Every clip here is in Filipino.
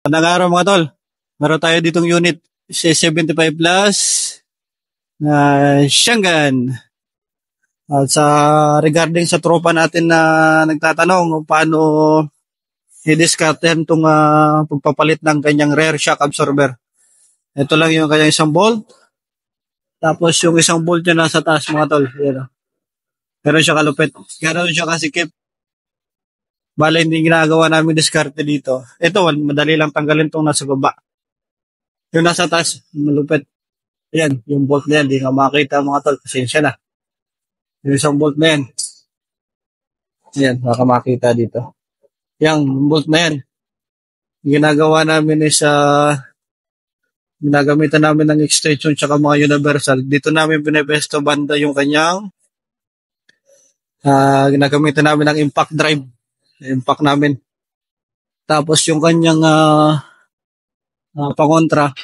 Magandang araw mga tol. Meron tayo ditong unit C75 Plus na Shangan. At regarding sa tropa natin na nagtatanong kung paano i-discard itong pagpapalit ng kanyang rear shock absorber. Ito lang yung kanyang isang bolt. Tapos yung isang bolt niya nasa taas mga tol. Yan, meron siya kalupit. Meron siya kasikip. Bale, hindi ginagawa namin diskarte dito. Ito, madali lang tanggalin itong nasa baba. Yung nasa taas, malupit. Ayan, yung bolt na yan, hindi nga makakita mga tol. Pasensya na. Yung isang bolt na yan. Ayan, baka makita dito. Yung bolt na yan. Ginagawa namin is ginagamitan namin ng extension tsaka mga universal. Dito namin pinipesto banda yung kanyang ginagamitan namin ng impact drive. Impact namin. Tapos yung kanyang pangontra,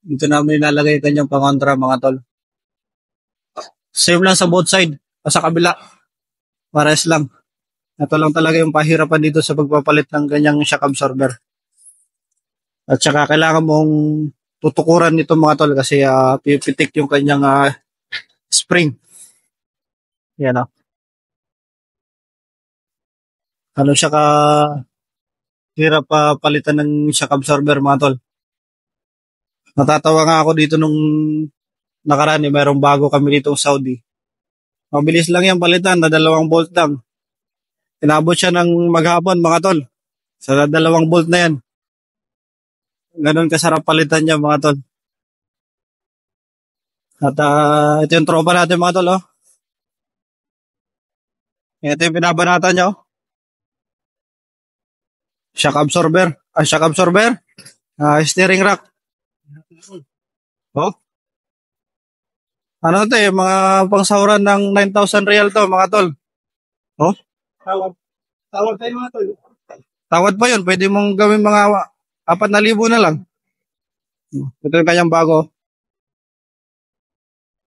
dito namin ilalagay yung kanyang pangontra mga tol. Same lang sa both side, sa kabila. Pares lang. Ito lang talaga yung pahirapan dito sa pagpapalit ng kanyang shock absorber. At saka kailangan mong tutukuran nito mga tol kasi pipitik yung kanyang spring. Yan o. Ano siya hirap palitan ng shock absorber mga tol. Natatawa nga ako dito nung nakaraan mayroong bago kami dito sa Saudi. Mabilis lang yan palitan na 2 bolt lang. Inabot siya ng maghapon mga tol. Sa 2 bolt na yan. Ganon kasarap palitan niya mga tol. At ito yung tropa natin mga tol. Ito yung pinabanatan niya. Shock absorber. Shock absorber. Steering rack. Oh. Ano ito mga pangsahuran ng 9,000 real to mga tol. Oh. Tawad tayo mga tol. Tawad pa yun. Pwede mong gawin mga 4,000 na lang. Ito yung kanyang bago.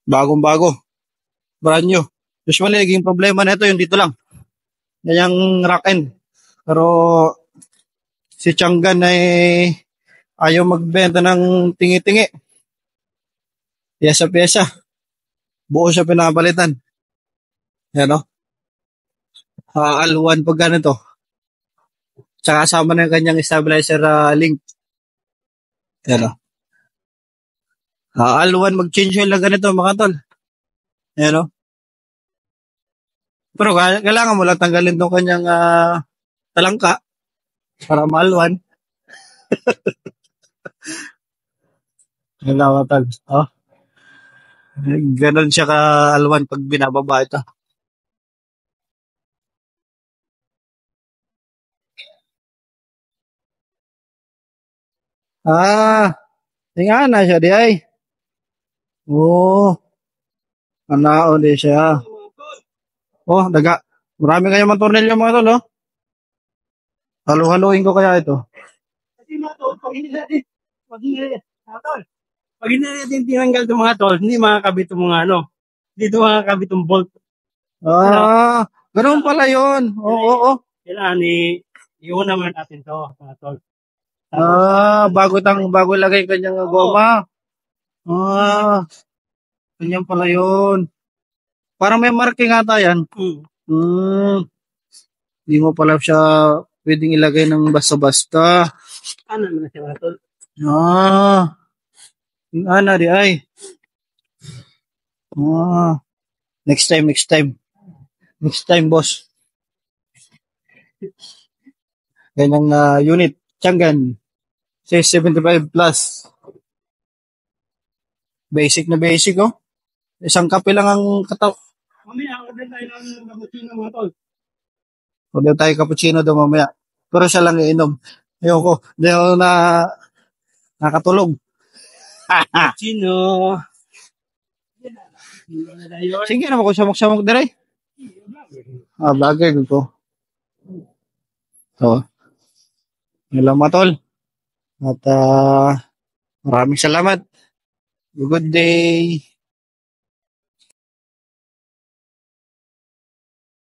Bagong-bago. Brand new. Usually, naging problema na ito yung dito lang. Kanyang rack end. Pero si Changgan ay ayaw magbenta ng tingi-tingi. Pyesa-pyesa. Buo siya pinapalitan. Yan o. Al1 pag ganito. Tsaka kasama na yung kanyang stabilizer link. Yan o. Al1 mag-change oil lang ganito mga tol. Yan o. Pero kailangan mo lang tanggalin itong kanyang talangka para ma-Al1. Kailangan tol. Oh. Ganon siya ka-Al1 pag binababa ito. Tingnan na siya di ay. Anao di siya. Daga. Marami kayong mga tornilyo mga tol, oh. Halo-haloin ko kaya ito. Kasi mga tol, pag hindi natin tinanggal itong mga tol, hindi makakabit itong mga dito makakabit itong bolt. Ganoon pala yun. Oo. Kailangan iuna naman natin to mga tol. Bago lagay kanyang goma. Ganyan pala yun. Parang may marking ata yan. Hindi mo pala siya pwedeng ilagay ng basta-basta. Ano naman siya mga tol? Ana di ay. Next time, boss. Ganyang unit. Changgan. C75 Plus. Basic na basic, oh. Isang kape lang ang kataw. Mamaya, order tayo ng cappuccino mga tol. Order tayo cappuccino daw mamaya. Pero siya lang iinom. Ayoko. Hindi ako nakatulog. Cappuccino. Sige naman kung samok-samok dire. Vlogger ko. Salamat tol. At maraming salamat. Good day.